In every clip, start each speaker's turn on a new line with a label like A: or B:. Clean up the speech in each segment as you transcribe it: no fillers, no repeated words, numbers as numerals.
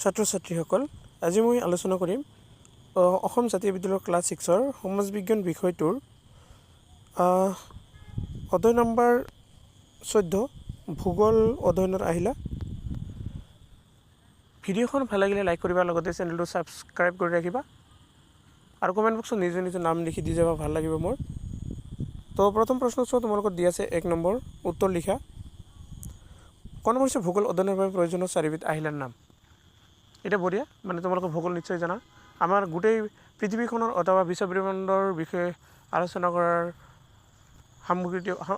A: ছাত্ৰ ছাত্ৰীসকল, আজি মই আলোচনা কৰিম অসম জাতীয় বিদ্যালয়ৰ ক্লাছ 6ৰ সমাজ বিজ্ঞান বিষয়টোৰ অধ্যায় নম্বৰ 14 ভূগোল অধ্যয়নৰ আহিলা। ভিডিঅ'খন ভাল লাগিলে লাইক কৰিবা, লগতে চেনেলটো ছাবস্ক্ৰাইব কৰি ৰাখিবা আৰু কমেণ্ট বক্সত নিজৰ নিজৰ নাম লিখি দি যাবা, ভাল লাগিব মোৰ। তো প্ৰথম প্ৰশ্ন তোমালোকক দি আছে 1 নম্বৰ উত্তৰ লিখা। ক নম্বৰ হৈছে ভূগোল অধ্যয়নৰ বাবে প্ৰয়োজনীয় চাৰিবিধ আহিলাৰ নাম। এটা বঢ়িয়া, মানে তোমালোকে ভূগোল নিশ্চয় জানা। আমাৰ গোটেই পৃথিৱীখনৰ অথবা বিশ্বব্ৰহ্মাণ্ডৰ বিষয়ে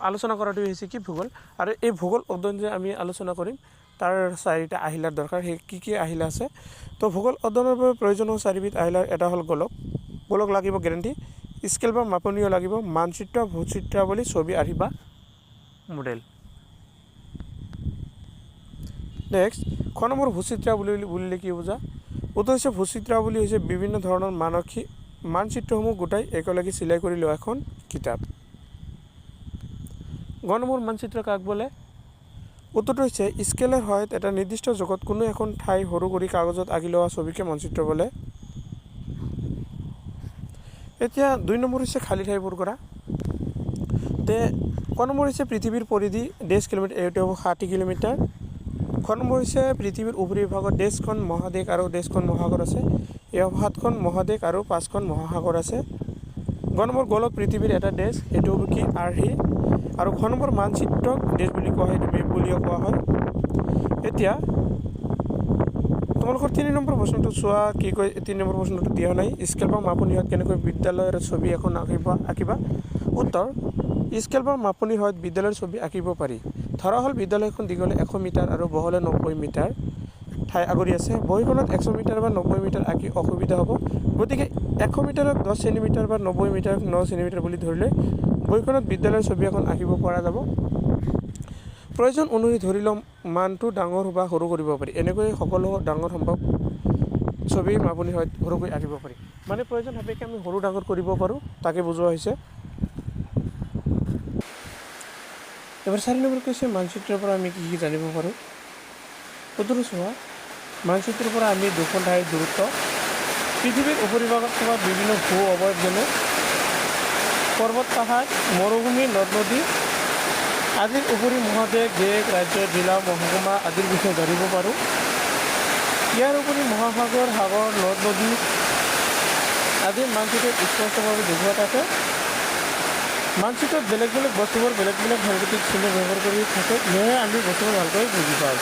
A: আলোচনা কৰাটো হৈছে কি ভূগোল। আৰু এই ভূগোল অধ্যয়ন যে আমি আলোচনা কৰিম তাৰ 4টা আহিলাৰ দৰকাৰ। সেই কি আহিলা আছে? তো ভূগোল অধ্যয়নৰ বাবে প্ৰয়োজনীয় 4বিধ আহিলাৰ এটা হ'ল গোলক লাগিব, গেৰেণ্টি, স্কেল বা মাপনীয় লাগিব, মানচিত্ৰ, ভূচিত্ৰাৱলী, ছবি আৰ্হি বা মডেল। নেক্সট, খ নম্বৰ ভূচিত্ৰাৱলী বুলিলে কি বুজা? উত্তৰ হৈছে ভূচিত্ৰাৱলী হৈছে বিভিন্ন ধৰণৰ মানচিত্ৰসমূহ গোটাই একেলগে চিলাই কৰি লোৱা এখন কিতাপ। গ নম্বৰ মানচিত্ৰ কাক বোলে? উত্তৰটো হৈছে স্কেলৰ সহায়ত এটা নিৰ্দিষ্ট জগত কোনো এখন ঠাই সৰু কৰি কাগজত আঁকি লোৱা ছবিকে মানচিত্ৰ বোলে। এতিয়া 2 নম্বৰ হৈছে খালী ঠাই পূৰ কৰা। ক নম্বৰ হৈছে পৃথিৱীৰ পৰিধি 1.5 কিলোমিটাৰ, এইটো হ'ব 60 কিলোমিটাৰ। খ নম্বৰ হৈছে পৃথিৱীৰ উপৰিভাগত 1.5খন মহাদেশ আৰু 1.5খন মহাসাগৰ আছে। এই 7খন মহাদেশ আৰু 5খন মহাসাগৰ আছে। গ নম্বৰ গোলক পৃথিৱীৰ এটা দেশ, এইটো হ'ব কি আৰ্হি। আৰু খ নম্বৰ মানচিত্ৰক দেশ বুলি কোৱা হয়, মেপ বুলিও কোৱা হয়। এতিয়া তোমালোকৰ 3 নম্বৰ প্ৰশ্নটো চোৱা, কি কয় 3 নম্বৰ প্ৰশ্নটো দিয়া নাই। স্কেল বা মাপনীৰ সহায়ত কেনেকৈ বিদ্যালয়ৰ ছবি এখন আঁকিবা? উত্তৰ, স্কেল বা মাপনীৰ সহায়ত বিদ্যালয়ৰ ছবি আঁকিব পাৰি। ধৰা হ'ল বিদ্যালয়খন দীঘলে 100 মিটাৰ আৰু বহলে 90 মিটাৰ ঠাই আগুৰি আছে। বহীখনত 100 মিটাৰ বা 90 মিটাৰ আঁকি অসুবিধা হ'ব, গতিকে 100 মিটাৰক 10 চেণ্টিমিটাৰ বা 90 মিটাৰক 9 চেণ্টিমিটাৰ বুলি ধৰিলে বহীখনত বিদ্যালয়ৰ ছবি এখন আঁকিব পৰা যাব। প্ৰয়োজন অনুসৰি ধৰি লম মানটো ডাঙৰ বা সৰু কৰিব পাৰি। এনেকৈ সকলো ডাঙৰ সম্ভৱ ছবি মাপনীৰ সহায়ত সৰুকৈ আঁকিব পাৰি। মানে প্ৰয়োজন সাপেক্ষে আমি সৰু ডাঙৰ কৰিব পাৰোঁ, তাকে বুজোৱা হৈছে। এবাৰ 4 নম্বৰ কৈছে মানচিত্ৰৰ পৰা আমি কি জানিব পাৰোঁ? উত্তৰটো চোৱা, মানচিত্ৰৰ পৰা আমি দুখন ঠাইৰ দূৰত্ব, পৃথিৱীৰ উপৰিভাগত থকা বিভিন্ন ভূ অৱয়ব যেনে পৰ্বত, পাহাৰ, মৰুভূমি, নদ নদী আদিৰ উপৰি মহাদেশ, দেশ, ৰাজ্য, জিলা, মহকুমা আদিৰ বিষয়ে জানিব পাৰোঁ। ইয়াৰ উপৰি মহাসাগৰ, সাগৰ, নদ নদী আদিৰ মানচিত্ৰত স্পষ্টভাৱে দেখুওৱা থাকে। মানচিত্ৰত বেলেগ বেলেগ বস্তুবোৰ বেলেগ বেলেগ সাংকেতিক চিহ্ন ব্যৱহাৰ কৰি থাকে, সেয়েহে আমি বস্তুবোৰ ভালকৈ বুজি পাওঁ।